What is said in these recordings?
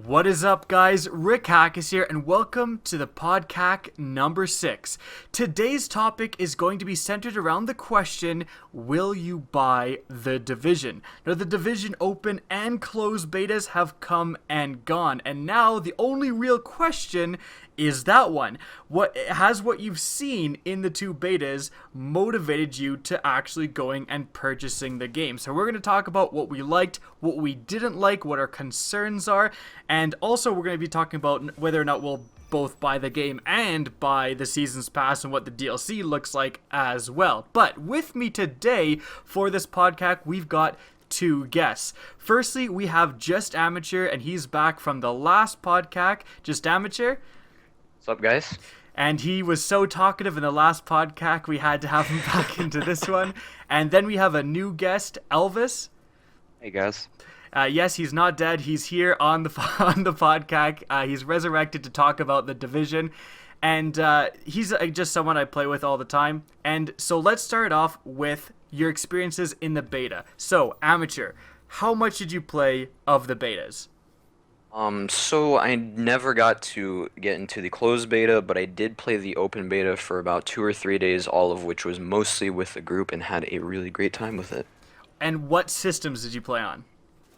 What is up, guys? Rick Hack is here, and welcome to the PodKack number 6. Today's topic is going to be centered around the question, will you buy The Division? Now, The Division open and closed betas have come and gone, and now the only real question is that one. Has what you've seen in the two betas motivated you to actually going and purchasing the game? So we're going to talk about what we liked, what we didn't like, what our concerns are, and also we're going to be talking about whether or not we'll both buy the game and buy the Season's Pass and what the DLC looks like as well. But with me today for this podcast, we've got two guests. Firstly, we have Just Amateur, and he's back from the last podcast. Just Amateur. What's up, guys? And he was so talkative in the last podcast, we had to have him back into this one. And then we have a new guest, Elvis. Hey, guys. Yes, he's not dead. He's here on the podcast. He's resurrected to talk about The Division. And he's just someone I play with all the time. And so let's start off with your experiences in the beta. So, Amateur, how much did you play of the betas? So I never got to get into the closed beta, but I did play the open beta for about 2 or 3 days, all of which was mostly with the group, and had a really great time with it. And what systems did you play on?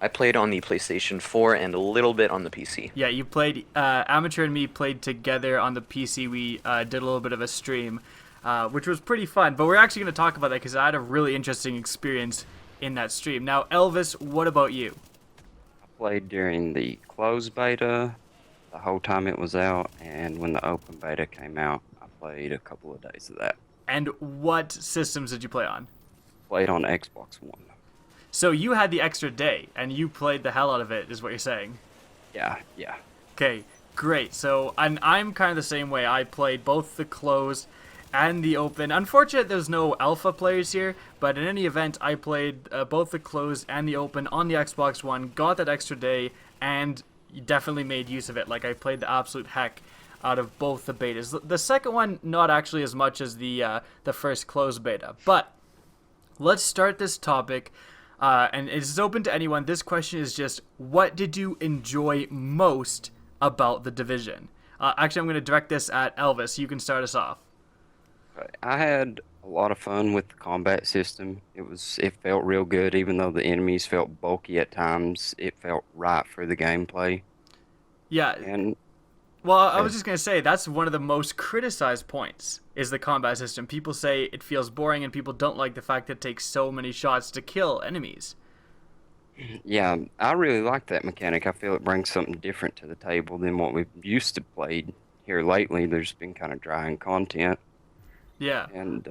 I played on the PlayStation 4 and a little bit on the PC. Yeah, you played, Amateur and me played together on the PC. We did a little bit of a stream, which was pretty fun. But we're actually going to talk about that because I had a really interesting experience in that stream. Now, Elvis, what about you? Played during the closed beta the whole time it was out, and when the open beta came out, I played a couple of days of that. And what systems did you play on? Played on Xbox One. So you had the extra day, and you played the hell out of it, is what you're saying? Yeah. Okay, great. So I'm kind of the same way. I played both the closed and the open. Unfortunately, there's no alpha players here, but in any event, I played both the closed and the open on the Xbox One, got that extra day, and definitely made use of it. Like, I played the absolute heck out of both the betas. The second one, not actually as much as the first closed beta. But let's start this topic, and it's open to anyone. This question is just, what did you enjoy most about The Division? Actually, I'm going to direct this at Elvis. You can start us off. I had a lot of fun with the combat system. It felt real good, even though the enemies felt bulky at times. It felt right for the gameplay. Yeah. And well, I was just going to say, that's one of the most criticized points, is the combat system. People say it feels boring, and people don't like the fact that it takes so many shots to kill enemies. yeah, I really like that mechanic. I feel it brings something different to the table than what we've used to play here lately. There's been kind of dry in content. Yeah. And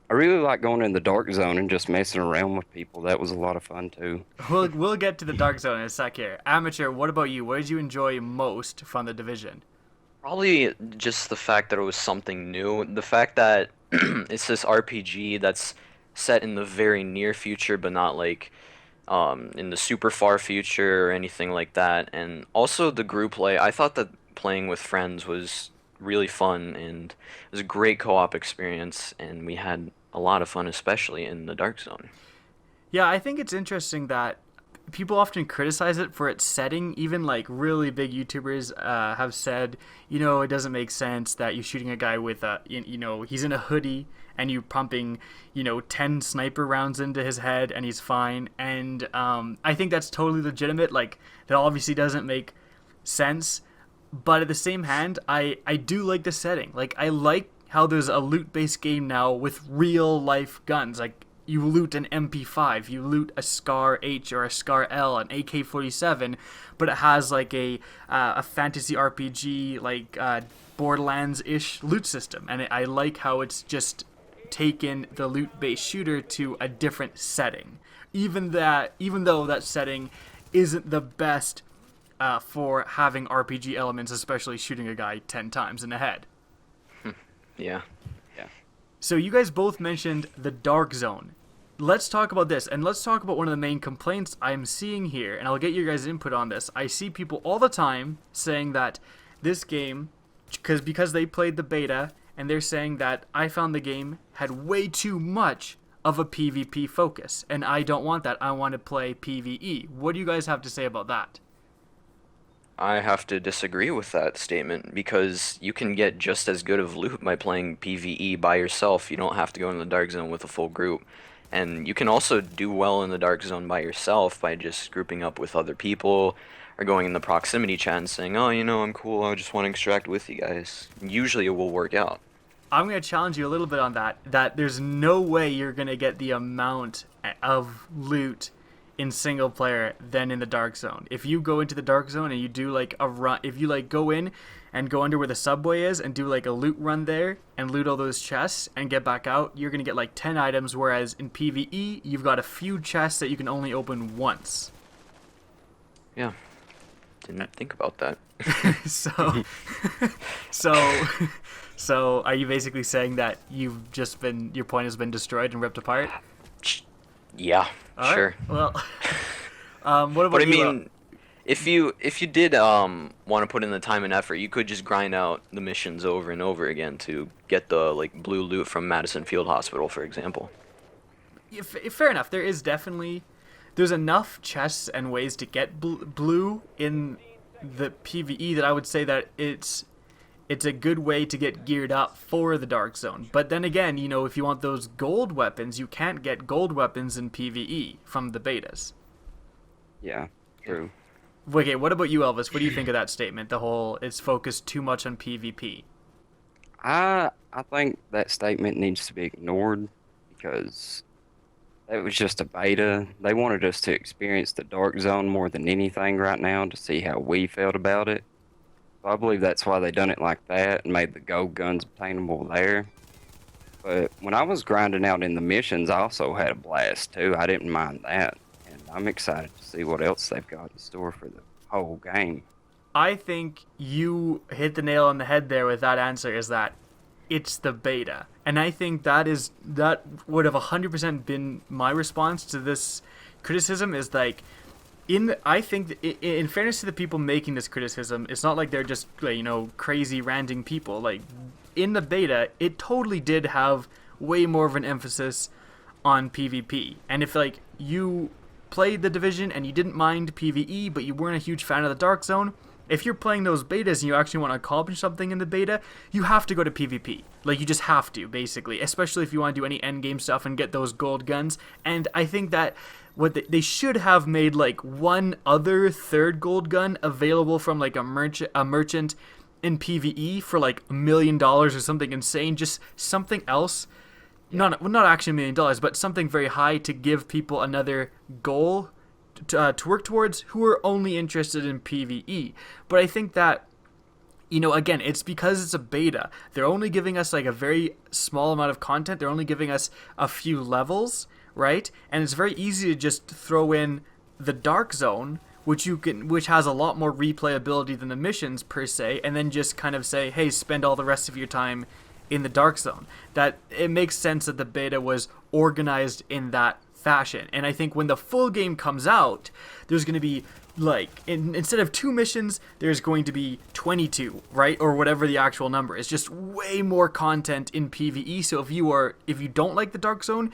I really like going in the dark zone and just messing around with people. That was a lot of fun too. We'll get to the dark zone in a sec here. Amateur, what about you? What did you enjoy most from The Division? Probably just the fact that it was something new. The fact that it's this RPG that's set in the very near future, but not like in the super far future or anything like that. And also the group play. I thought that playing with friends was really fun, and it was a great co-op experience, and we had a lot of fun, especially in the dark zone. Yeah, I think it's interesting that people often criticize it for its setting. Even like really big YouTubers have said, it doesn't make sense that you're shooting a guy with he's in a hoodie and you're pumping 10 sniper rounds into his head and he's fine. And I think that's totally legitimate. Like, that obviously doesn't make sense. But at the same hand, I do like the setting. Like, I like how there's a loot-based game now with real-life guns. Like, you loot an MP5, you loot a Scar H or a Scar L, an AK-47, but it has, like, a fantasy RPG, like, Borderlands-ish loot system. And I like how it's just taken the loot-based shooter to a different setting. Even though that setting isn't the best for having RPG elements, especially shooting a guy 10 times in the head. Yeah. So you guys both mentioned the dark zone. Let's talk about this, and let's talk about one of the main complaints I'm seeing here, and I'll get your guys' input on this. I see people all the time saying that this game, because they played the beta, and they're saying that I found the game had way too much of a PvP focus, and I don't want that. I want to play PvE. What do you guys have to say about that? I have to disagree with that statement because you can get just as good of loot by playing PvE by yourself. You don't have to go in the Dark Zone with a full group. And you can also do well in the Dark Zone by yourself by just grouping up with other people or going in the proximity chat and saying, oh, I'm cool, I just want to extract with you guys. Usually it will work out. I'm going to challenge you a little bit on that. That there's no way you're going to get the amount of loot in single player than in the Dark Zone. If you go into the Dark Zone and you do like a run, if you like go in and go under where the subway is and do like a loot run there and loot all those chests and get back out, you're going to get like 10 items, whereas in PvE, you've got a few chests that you can only open once. Yeah. Didn't think about that. so, so, so are you basically saying that your point has been destroyed and ripped apart? Yeah, All sure. right. Well, what about But I you? mean, if you did want to put in the time and effort, you could just grind out the missions over and over again to get the like blue loot from Madison Field Hospital, for example. Fair enough. There's enough chests and ways to get blue in the PvE that I would say that it's a good way to get geared up for the Dark Zone. But then again, if you want those gold weapons, you can't get gold weapons in PvE from the betas. Yeah, true. Okay, what about you, Elvis? What do you think of that statement? The whole it's focused too much on PvP. I think that statement needs to be ignored because it was just a beta. They wanted us to experience the Dark Zone more than anything right now to see how we felt about it. So I believe that's why they done it like that and made the gold guns obtainable there. But when I was grinding out in the missions, I also had a blast too. I didn't mind that. And I'm excited to see what else they've got in store for the whole game. I think you hit the nail on the head there with that answer, is that it's the beta. And I think that would have 100% been my response to this criticism, is like, I think that in fairness to the people making this criticism, it's not like they're just crazy ranting people. Like in the beta, it totally did have way more of an emphasis on PvP. And if like you played the Division and you didn't mind PvE, but you weren't a huge fan of the Dark Zone, if you're playing those betas and you actually want to accomplish something in the beta, you have to go to PvP. Like, you just have to, basically. Especially if you want to do any endgame stuff and get those gold guns. And I think that they should have made, like, one other third gold gun available from, like, a merchant in PvE for, like, $1 million or something insane. Just something else. Not actually $1 million, but something very high to give people another goal to work towards who are only interested in PvE. But I think that, again, it's because it's a beta. They're only giving us like a very small amount of content. They're only giving us a few levels, right? And it's very easy to just throw in the Dark Zone, which has a lot more replayability than the missions per se, and then just kind of say, hey, spend all the rest of your time in the Dark Zone. That it makes sense that the beta was organized in that fashion. And I think when the full game comes out, there's going to be like instead of 2 missions, there's going to be 22, right? Or whatever the actual number is. Just way more content in PvE. So if you don't like the Dark Zone,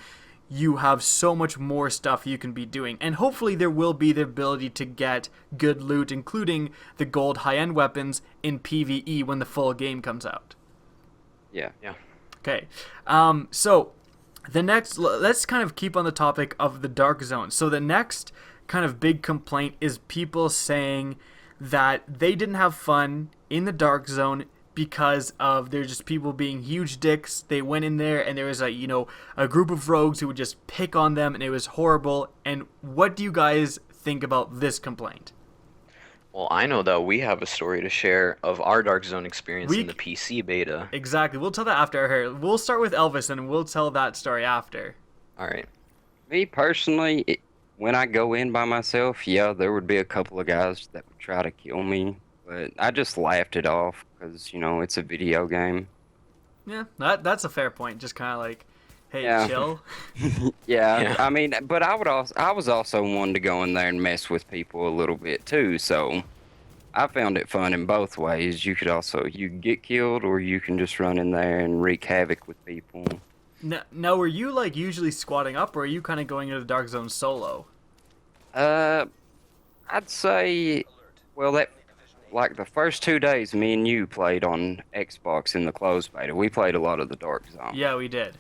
you have so much more stuff you can be doing. And hopefully there will be the ability to get good loot, including the gold high-end weapons in PvE when the full game comes out. Yeah. Okay. So the next, let's kind of keep on the topic of the Dark Zone. So the next kind of big complaint is people saying that they didn't have fun in the Dark Zone because of there's just people being huge dicks. They went in there and there was a group of rogues who would just pick on them and it was horrible. And what do you guys think about this complaint? Well, I know that we have a story to share of our Dark Zone experience in the PC beta. Exactly. We'll tell that after her. We'll start with Elvis and we'll tell that story after. All right. Me personally, when I go in by myself, yeah, there would be a couple of guys that would try to kill me, but I just laughed it off because, it's a video game. Yeah, that's a fair point. Just kind of like, hey, Yeah. chill. Yeah, I mean, but I was also one to go in there and mess with people a little bit too, so I found it fun in both ways. You can get killed or you can just run in there and wreak havoc with people. Now, were you like usually squatting up or are you kind of going into the Dark Zone solo? I'd say, well, like the first 2 days, me and you played on Xbox in the closed beta. We played a lot of the Dark Zone. Yeah, we did.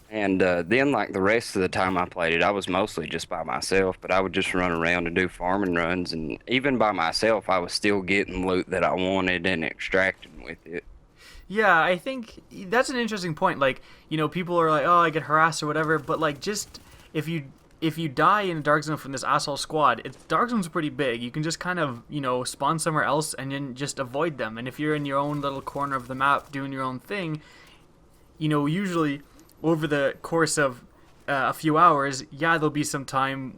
And then, like the rest of the time I played it, I was mostly just by myself. But I would just run around and do farming runs, and even by myself, I was still getting loot that I wanted and extracting with it. Yeah, I think that's an interesting point. Like, people are like, "Oh, I get harassed or whatever," but like, just if you die in a dark zone from this asshole squad, dark zone's pretty big. You can just kind of spawn somewhere else and then just avoid them. And if you're in your own little corner of the map doing your own thing, usually over the course of a few hours, yeah, there'll be sometimes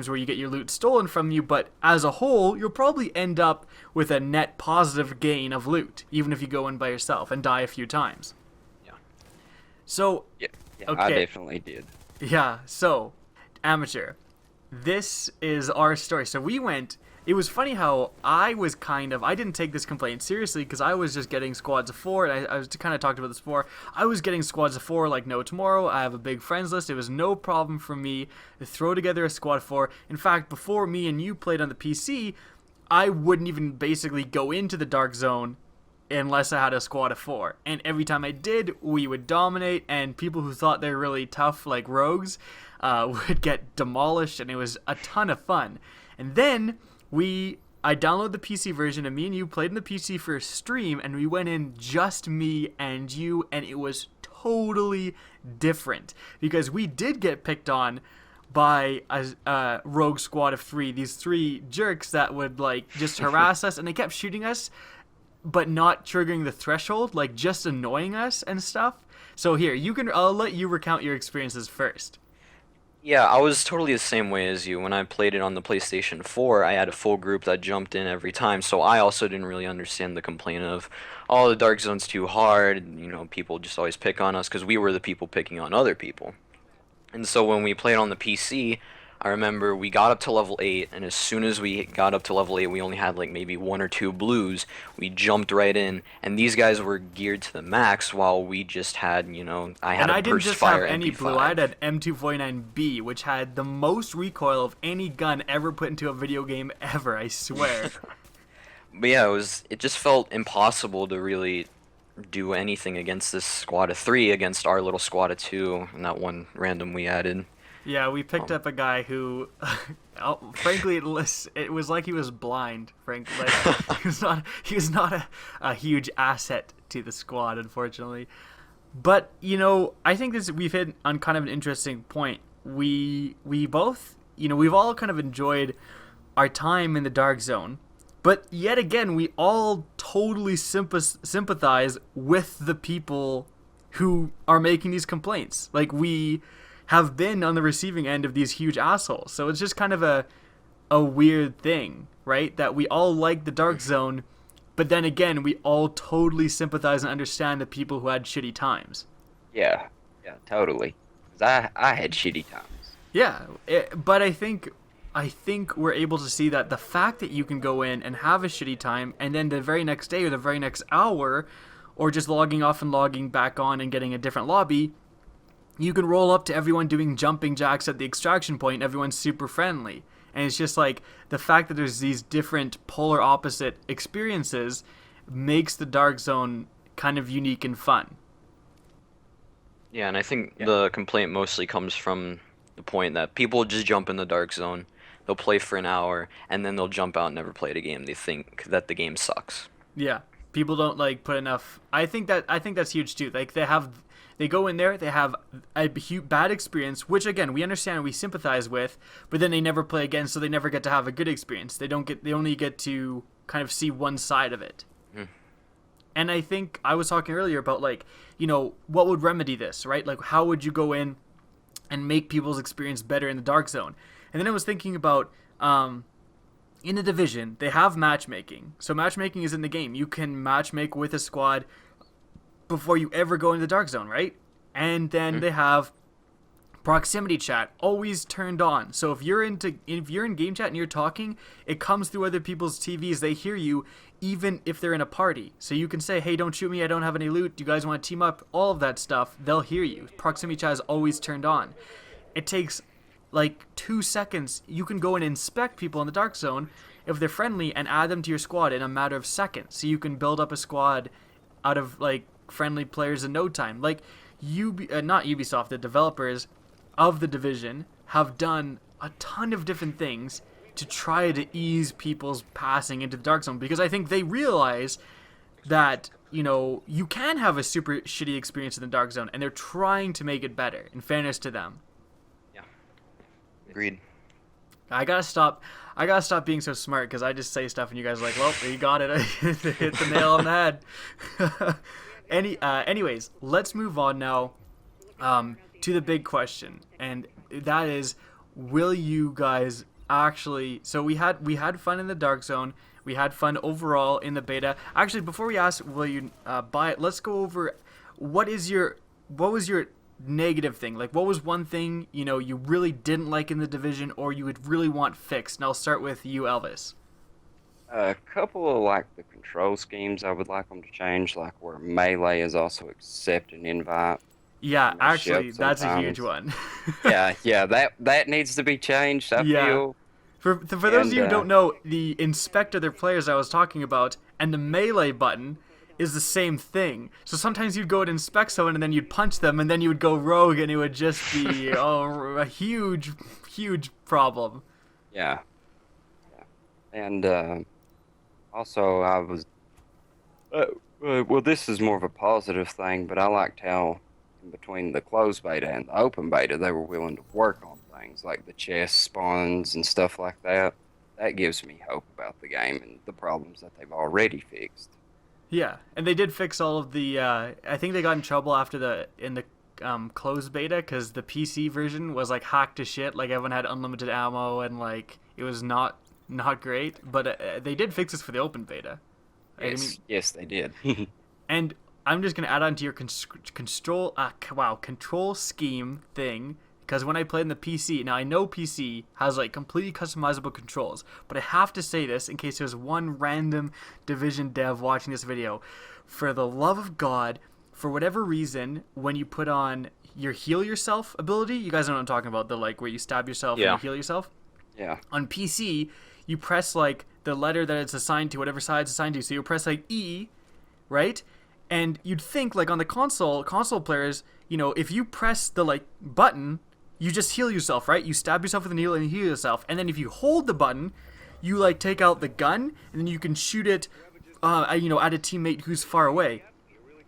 where you get your loot stolen from you, but as a whole, you'll probably end up with a net positive gain of loot, even if you go in by yourself and die a few times. Yeah. So, Yeah, I okay. definitely did. Yeah, so, Amateur, this is our story. So it was funny how I didn't take this complaint seriously because I was just getting squads of 4, and I was kind of talked about this before. I was getting squads of 4 like no tomorrow. I have a big friends list. It was no problem for me to throw together a squad of 4. In fact, before me and you played on the PC, I wouldn't even basically go into the Dark Zone unless I had a squad of 4. And every time I did, we would dominate, and people who thought they were really tough, like rogues, would get demolished, and it was a ton of fun. And then I downloaded the PC version, and me and you played in the PC for a stream, and we went in just me and you, and it was totally different because we did get picked on by a rogue squad of 3. These 3 jerks that would like just harass us, and they kept shooting us, but not triggering the threshold, like just annoying us and stuff. So here, I'll let you recount your experiences first. Yeah, I was totally the same way as you. When I played it on the PlayStation 4, I had a full group that jumped in every time, so I also didn't really understand the complaint of, oh, the Dark Zone's too hard, people just always pick on us, because we were the people picking on other people. And so when we played on the PC, I remember we got up to level 8, and as soon as we got up to level 8, we only had like maybe 1 or 2 blues. We jumped right in, and these guys were geared to the max, while we just had, I had And a I didn't burst just fire have any MP5. blue, I had an M249B, which had the most recoil of any gun ever put into a video game ever, I swear. But yeah, it just felt impossible to really do anything against this squad of 3 against our little squad of 2 and that one random we added. Yeah, we picked up a guy who, frankly, it was like he was blind. Frankly, like, he was not a huge asset to the squad, unfortunately. But I think we've hit on kind of an interesting point. We both, we've all kind of enjoyed our time in the Dark Zone, but yet again, we all totally sympathize with the people who are making these complaints. Like, we have been on the receiving end of these huge assholes. So it's just kind of a weird thing, right? That we all like the Dark Zone, but then again, we all totally sympathize and understand the people who had shitty times. Yeah, totally. 'Cause I had shitty times. Yeah, but I think we're able to see that the fact that you can go in and have a shitty time, and then the very next day or the very next hour, or just logging off and logging back on and getting a different lobby, you can roll up to everyone doing jumping jacks at the extraction point, and everyone's super friendly. And it's just like the fact that there's these different polar opposite experiences makes the Dark Zone kind of unique and fun. Yeah, and I think the complaint mostly comes from the point that people just jump in the Dark Zone, they'll play for an hour, and then they'll jump out and never play the game. They think that the game sucks. Yeah, people don't like put enough. I think that's huge too. Like they go in there, they have a bad experience, which again we understand and we sympathize with, but then they never play again, so they never get to have a good experience. They only get to kind of see one side of it. And I think I was talking earlier about like, what would remedy this, right? Like, how would you go in and make people's experience better in the Dark Zone? And then I was thinking about, in the Division, they have matchmaking. So matchmaking is in the game. You can matchmake with a squad before you ever go into the Dark Zone, right? And then they have proximity chat always turned on. So if you're in game chat and you're talking, it comes through other people's TVs. They hear you even if they're in a party. So you can say, hey, don't shoot me, I don't have any loot. Do you guys want to team up? All of that stuff, they'll hear you. Proximity chat is always turned on. It takes like 2 seconds. You can go and inspect people in the Dark Zone if they're friendly and add them to your squad in a matter of seconds. So you can build up a squad out of like friendly players in no time. Like not Ubisoft, the developers of the Division have done a ton of different things to try to ease people's passing into the Dark Zone, because I think they realize that, you know, you can have a super shitty experience in the Dark Zone, and they're trying to make it better, in fairness to them. Yeah. Agreed. I gotta stop being so smart, because I just say stuff and you guys are like, well, you got it. Hit the nail on the head. Anyways, let's move on now to the big question, and that is, will you guys actually... So we had fun in the Dark Zone. We had fun overall in the beta. Actually, before we ask, will you buy it, let's go over what was your negative thing. Like, what was one thing, you know, you really didn't like in the Division, or you would really want fixed? And I'll start with you, Elvis. A couple of like the control schemes I would like them to change, like where melee is also accept an invite. Yeah, actually, Shift that's a sometimes. huge one. Yeah, that needs to be changed, I Yeah. feel. For those of you who And, don't know, the inspect other players I was talking about and the melee button is the same thing. So sometimes you'd go and inspect someone and then you'd punch them and then you would go rogue and it would just be a huge, huge problem. Yeah. And also I was well, this is more of a positive thing, but I liked how in between the closed beta and the open beta they were willing to work on things like the chest spawns and stuff like that. That gives me hope about the game and the problems that they've already fixed. Yeah, and they did fix all of the... I think they got in trouble in the closed beta because the PC version was like hacked to shit. Like everyone had unlimited ammo and like it was not great. But they did fix this for the open beta. Yes, they did. And I'm just gonna add on to your control scheme thing, because when I played in the PC, now I know PC has like completely customizable controls, but I have to say this in case there's one random Division dev watching this video. For the love of God, for whatever reason, when you put on your heal yourself ability, you guys know what I'm talking about, the like where you stab yourself and you heal yourself? Yeah. On PC, you press like the letter that it's assigned to, whatever side it's assigned to, so you press like E, right? And you'd think, like, on the console players, you know, if you press the, like, button, you just heal yourself, right? You stab yourself with a needle and you heal yourself. And then if you hold the button, you, like, take out the gun, and then you can shoot it, you know, at a teammate who's far away.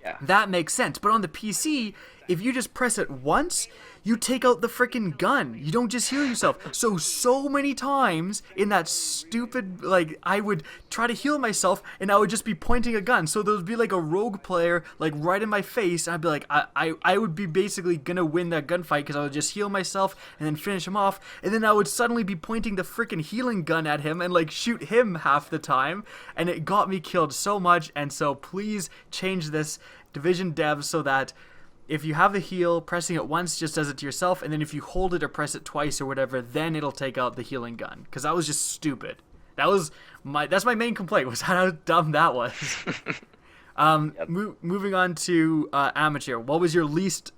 Yeah. That makes sense. But on the PC, if you just press it once, you take out the freaking gun. You don't just heal yourself. So many times in that stupid, like, I would try to heal myself and I would just be pointing a gun. So there would be like a rogue player, like, right in my face. And I'd be like, I would be basically gonna win that gunfight because I would just heal myself and then finish him off. And then I would suddenly be pointing the freaking healing gun at him and, like, shoot him half the time. And it got me killed so much. And so please change this, Division devs, so that if you have the heal, pressing it once just does it to yourself, and then if you hold it or press it twice or whatever, then it'll take out the healing gun. Because that was just stupid. That's my main complaint, was how dumb that was. Moving on to Amateur. What was your least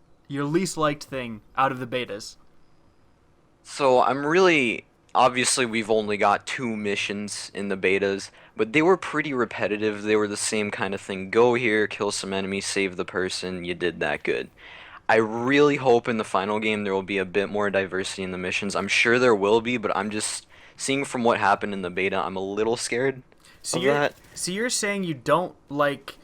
liked thing out of the betas? So obviously we've only got 2 missions in the betas, but they were pretty repetitive. They were the same kind of thing. Go here, kill some enemies, save the person, you did that good. I really hope in the final game there will be a bit more diversity in the missions. I'm sure there will be, but I'm just seeing from what happened in the beta, I'm a little scared of that. So you're saying you don't like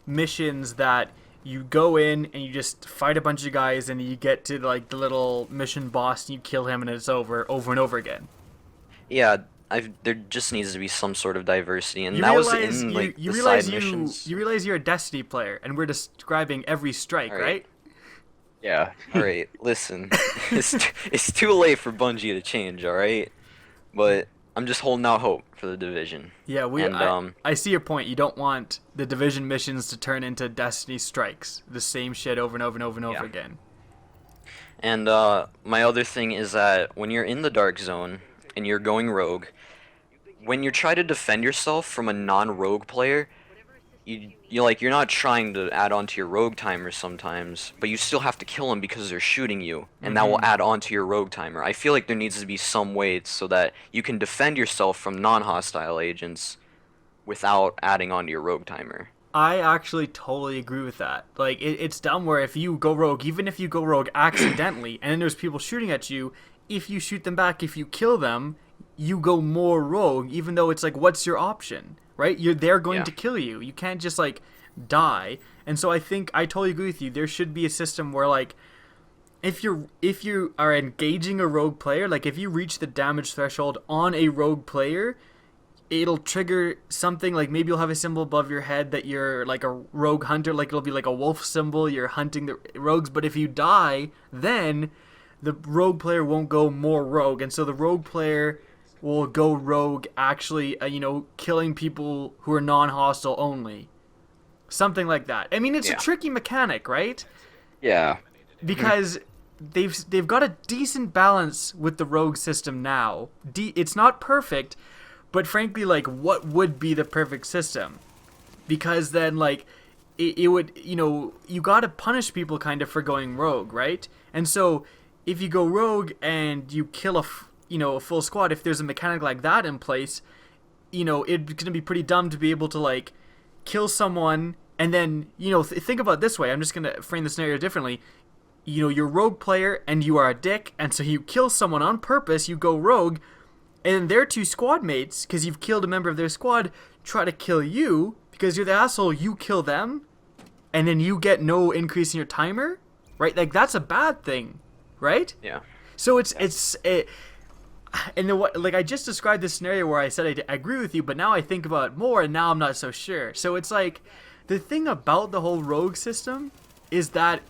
missions that you go in and you just fight a bunch of guys and you get to like the little mission boss and you kill him and it's over and over again. Yeah, there just needs to be some sort of diversity, and that was in like the side missions. You realize you're a Destiny player, and we're describing every strike, right? Yeah. All right, listen, it's too late for Bungie to change, all right? But I'm just holding out hope for the Division. Yeah, I see your point. You don't want the Division missions to turn into Destiny strikes, the same shit over and over and over and over again. And my other thing is that when you're in the Dark Zone and you're going rogue, when you try to defend yourself from a non-rogue player, you're not trying to add on to your rogue timer sometimes, but you still have to kill them because they're shooting you, and that will add on to your rogue timer. I feel like there needs to be some way so that you can defend yourself from non-hostile agents without adding on to your rogue timer. I actually totally agree with that. Like, it's dumb where if you go rogue, even if you go rogue accidentally, and then there's people shooting at you, if you shoot them back, if you kill them, you go more rogue, even though it's like, what's your option, right? They're going to kill you. You can't just, like, die. And so I think, I totally agree with you. There should be a system where, like, if you are engaging a rogue player, like, if you reach the damage threshold on a rogue player, it'll trigger something, like maybe you'll have a symbol above your head that you're like a rogue hunter, like it'll be like a wolf symbol, you're hunting the rogues, but if you die, then the rogue player won't go more rogue, and so the rogue player will go rogue actually, killing people who are non-hostile only. Something like that. I mean, it's a tricky mechanic, right? Yeah. Because they've got a decent balance with the rogue system now. It's not perfect, but frankly, like, what would be the perfect system? Because then, like, it would, you gotta punish people kind of for going rogue, right? And so, if you go rogue and you kill a full squad, if there's a mechanic like that in place, it's gonna be pretty dumb to be able to, like, kill someone and then, think about it this way. I'm just gonna frame the scenario differently. You're a rogue player and you are a dick, and so you kill someone on purpose, you go rogue, and their two squad mates, because you've killed a member of their squad, try to kill you because you're the asshole. You kill them, and then you get no increase in your timer, right? Like, that's a bad thing, right? Yeah. So and like, I just described this scenario where I said I agree with you, but now I think about it more, and now I'm not so sure. So it's like, the thing about the whole rogue system is that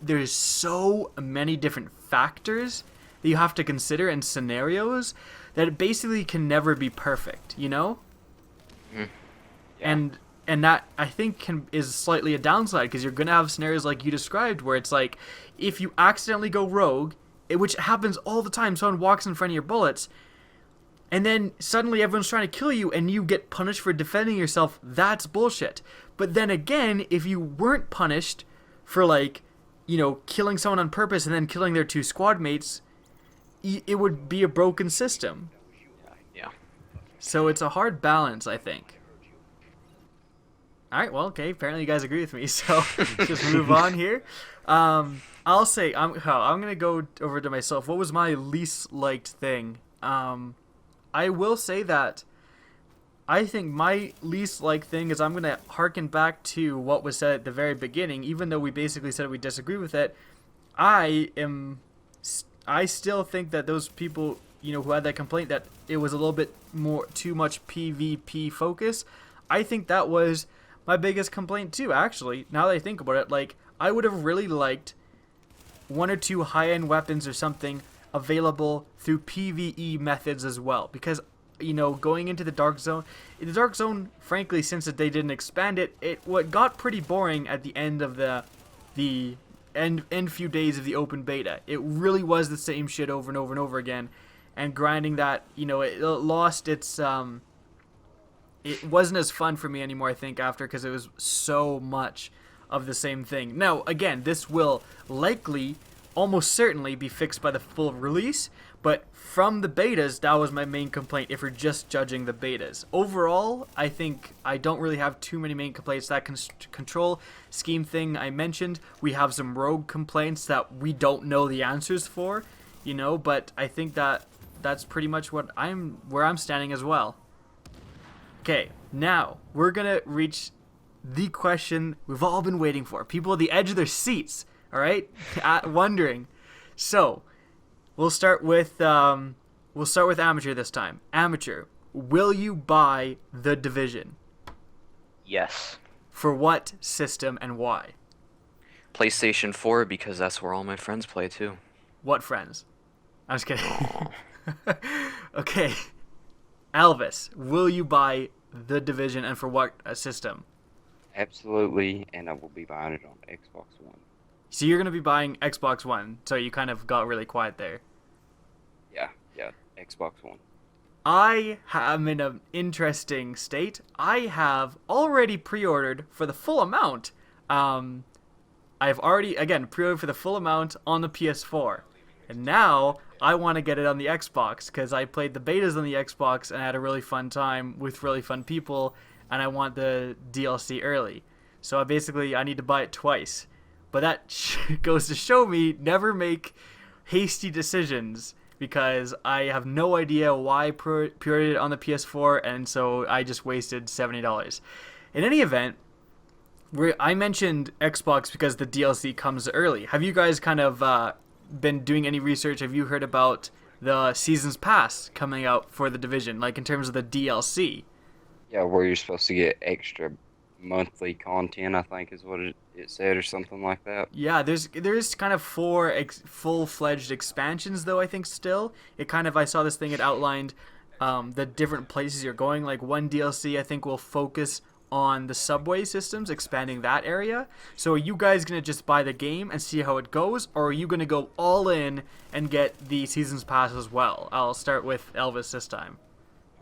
there's so many different factors that you have to consider in scenarios that it basically can never be perfect, Yeah. and that, I think, is slightly a downside, because you're gonna have scenarios like you described where it's like, if you accidentally go rogue, which happens all the time, someone walks in front of your bullets and then suddenly everyone's trying to kill you and you get punished for defending yourself, that's bullshit. But then again, if you weren't punished for, like, killing someone on purpose and then killing their two squad mates, it would be a broken system. Yeah. So it's a hard balance, I think. Alright, well, okay, apparently you guys agree with me, so just move on here. I'll say, I'm going to go over to myself. What was my least liked thing? I will say that I think my least liked thing is, I'm going to harken back to what was said at the very beginning. Even though we basically said we disagree with it, I still think that those people, who had that complaint that it was a little bit too much PvP focus, I think that was my biggest complaint too, actually. Now that I think about it, like, I would have really liked one or two high-end weapons or something available through PvE methods as well, because going into the Dark Zone, frankly, since they didn't expand it what got pretty boring at the end of the end few days of the open beta. It really was the same shit over and over and over again, and grinding that, it lost its it wasn't as fun for me anymore, I think, after, because it was so much of the same thing. Now, again, this will likely, almost certainly, be fixed by the full release, but from the betas, that was my main complaint, if we're just judging the betas. Overall, I think I don't really have too many main complaints. That control scheme thing I mentioned, we have some rogue complaints that we don't know the answers for, but I think that's pretty much where I'm standing as well. Okay, now we're gonna reach the question we've all been waiting for. People at the edge of their seats, all right, wondering. So, we'll start with Amateur this time. Amateur, will you buy The Division? Yes. For what system and why? PlayStation 4, because that's where all my friends play too. What friends? I'm just kidding. Okay. Elvis, will you buy The Division, and for what system? Absolutely, and I will be buying it on Xbox One. So you're going to be buying Xbox One, so you kind of got really quiet there. Yeah, Xbox One. I am in an interesting state. I have already pre-ordered for the full amount. I've already, again, pre-ordered for the full amount on the PS4. And now I want to get it on the Xbox because I played the betas on the Xbox and I had a really fun time with really fun people, and I want the DLC early. So I need to buy it twice. But that goes to show me never make hasty decisions because I have no idea why I pre-ordered it on the PS4, and so I just wasted $70. In any event, I mentioned Xbox because the DLC comes early. Have you guys kind of been doing any research? Have you heard about the Seasons Pass coming out for the Division, like in terms of the DLC? Yeah, where you're supposed to get extra monthly content, I think is what it said, or something like that. Yeah, there's kind of four full-fledged expansions, though, I think still. I saw this thing, it outlined the different places you're going. Like one DLC, I think, will focus on the subway systems, expanding that area. So are you guys going to just buy the game and see how it goes, or are you going to go all in and get the Seasons Pass as well? I'll start with Elvis this time.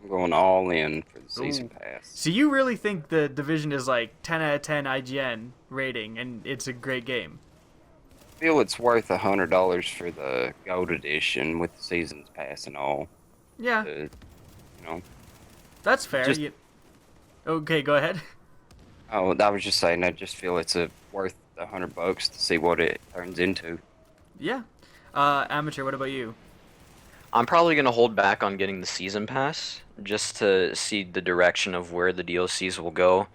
I'm going all in for the Season Pass. So you really think the Division is like 10 out of 10 IGN rating, and it's a great game? I feel it's worth $100 for the Gold Edition with the Seasons Pass and all. Yeah, You know. that's fair. Just- Okay, go ahead. Oh, I was just saying, I just feel it's worth $100 to see what it turns into. Yeah. Amateur, what about you? I'm probably gonna hold back on getting the season pass just to see the direction of where the DLCs will go.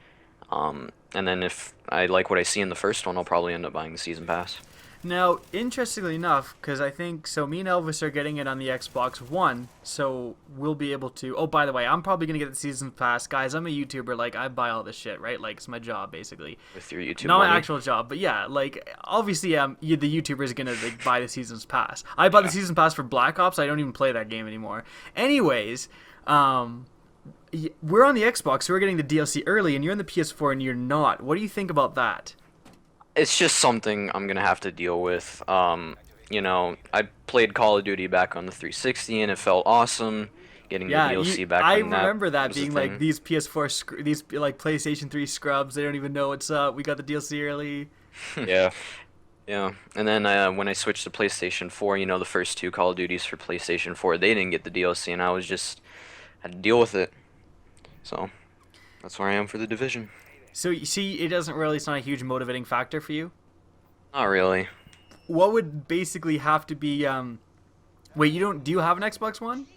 And then if I like what I see in the first one, I'll probably end up buying the season pass. Now, interestingly enough, because I think, so me and Elvis are getting it on the Xbox One, so we'll be able to, oh, by the way, I'm probably going to get the Season Pass. Guys, I'm a YouTuber, like, I buy all this shit, right? Like, it's my job, basically. With your YouTube Not money. my actual job, but yeah, like, obviously, the YouTuber is going to, like, buy the Seasons Pass. I bought the Season Pass for Black Ops, I don't even play that game anymore. Anyways, we're on the Xbox, so we're getting the DLC early, and you're on the PS4 and you're not. What do you think about that? It's just something I'm gonna have to deal with. I played Call of Duty back on the 360, and it felt awesome. Getting the DLC back. I when that remember that was a being like thing. these PS4, these like PlayStation 3 scrubs. They don't even know what's up. We got the DLC early. Yeah. Yeah, and then when I switched to PlayStation 4, the first two Call of Duties for PlayStation 4, they didn't get the DLC, and I was just had to deal with it. So that's where I am for the Division. So you see, it's not a huge motivating factor for you. Not really. What would basically have to be? Wait, do you have an Xbox One?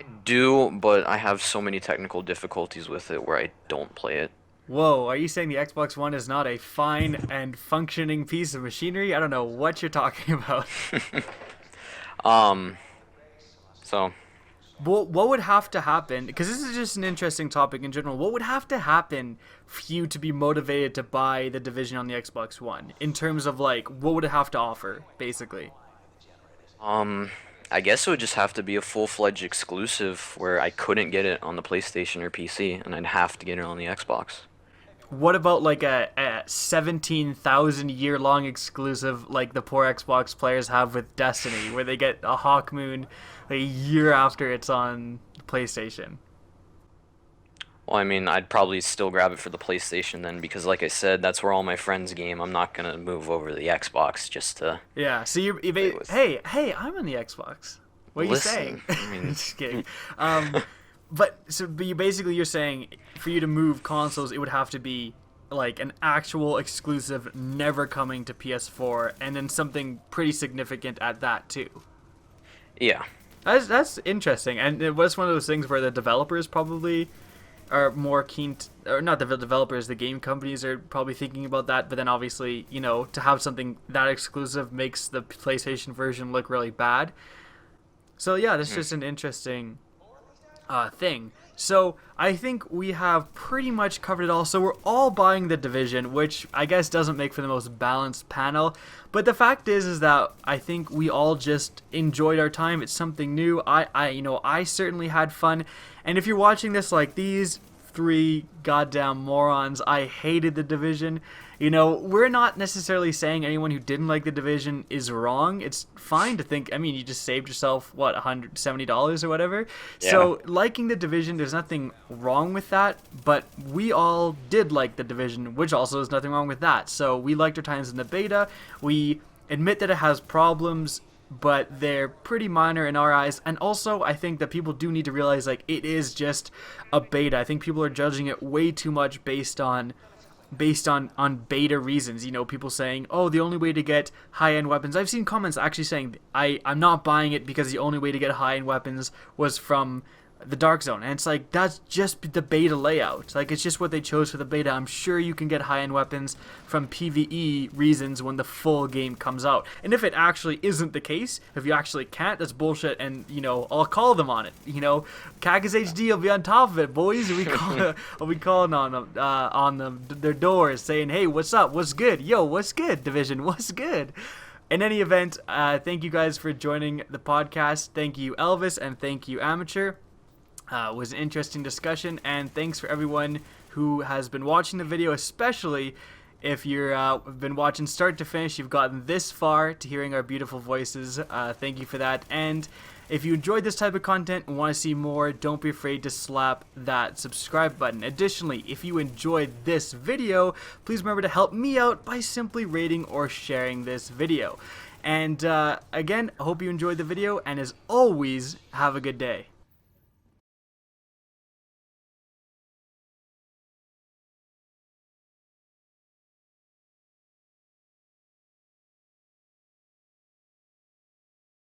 I do, but I have so many technical difficulties with it where I don't play it. Whoa, are you saying the Xbox One is not a fine and functioning piece of machinery? I don't know what you're talking about. So What would have to happen? Because this is just an interesting topic in general. What would have to happen for you to be motivated to buy the Division on the Xbox One? In terms of like, what would it have to offer, basically? I guess it would just have to be a full-fledged exclusive where I couldn't get it on the PlayStation or PC, and I'd have to get it on the Xbox. What about like a 17,000 year long exclusive like the poor Xbox players have with Destiny, where they get a Hawk Moon a year after it's on PlayStation? Well, I mean, I'd probably still grab it for the PlayStation then, because like I said, that's where all my friends game. I'm not gonna move over to the Xbox just to... Yeah, so with- hey, I'm on the Xbox. What are you saying? I mean- Just kidding. But you're saying for you to move consoles, it would have to be like an actual exclusive, never coming to PS4, and then something pretty significant at that too. Yeah. That's interesting, and it was one of those things where the developers probably are more keen, or not the developers, the game companies are probably thinking about that. But then obviously, to have something that exclusive makes the PlayStation version look really bad. So yeah, that's just an interesting thing. So I think we have pretty much covered it all. So we're all buying the Division, which I guess doesn't make for the most balanced panel. But the fact is that I think we all just enjoyed our time. It's something new. I certainly had fun. And if you're watching this, like, these three goddamn morons. I hated the division. You know, we're not necessarily saying anyone who didn't like the division is wrong. It's fine to think, I mean, you just saved yourself, what, $170 or whatever? Yeah. So, liking the division, there's nothing wrong with that, but we all did like the division, which also is nothing wrong with that. So, we liked our times in the beta. We admit that it has problems, but they're pretty minor in our eyes. And also, I think that people do need to realize, like, it is just a beta. I think people are judging it way too much based on beta reasons. You know, people saying, oh, the only way to get high-end weapons. I've seen comments actually saying I'm not buying it because the only way to get high-end weapons was from the Dark Zone. And it's like, that's just the beta layout. Like, it's just what they chose for the beta. I'm sure you can get high-end weapons from PvE reasons when the full game comes out. And if it actually isn't the case, if you actually can't, that's bullshit. And, you know, I'll call them on it. You know, Cactus HD will be on top of it, boys. I'll be calling on them, their doors, saying, hey, what's up? What's good? Yo, what's good, Division? What's good? In any event, thank you guys for joining the podcast. Thank you, Elvis, and thank you, Amateur. It was an interesting discussion, and thanks for everyone who has been watching the video, especially if you've been watching start to finish. You've gotten this far to hearing our beautiful voices. Thank you for that. And if you enjoyed this type of content and want to see more, don't be afraid to slap that subscribe button. Additionally, if you enjoyed this video, please remember to help me out by simply rating or sharing this video. And again, I hope you enjoyed the video, and as always, have a good day.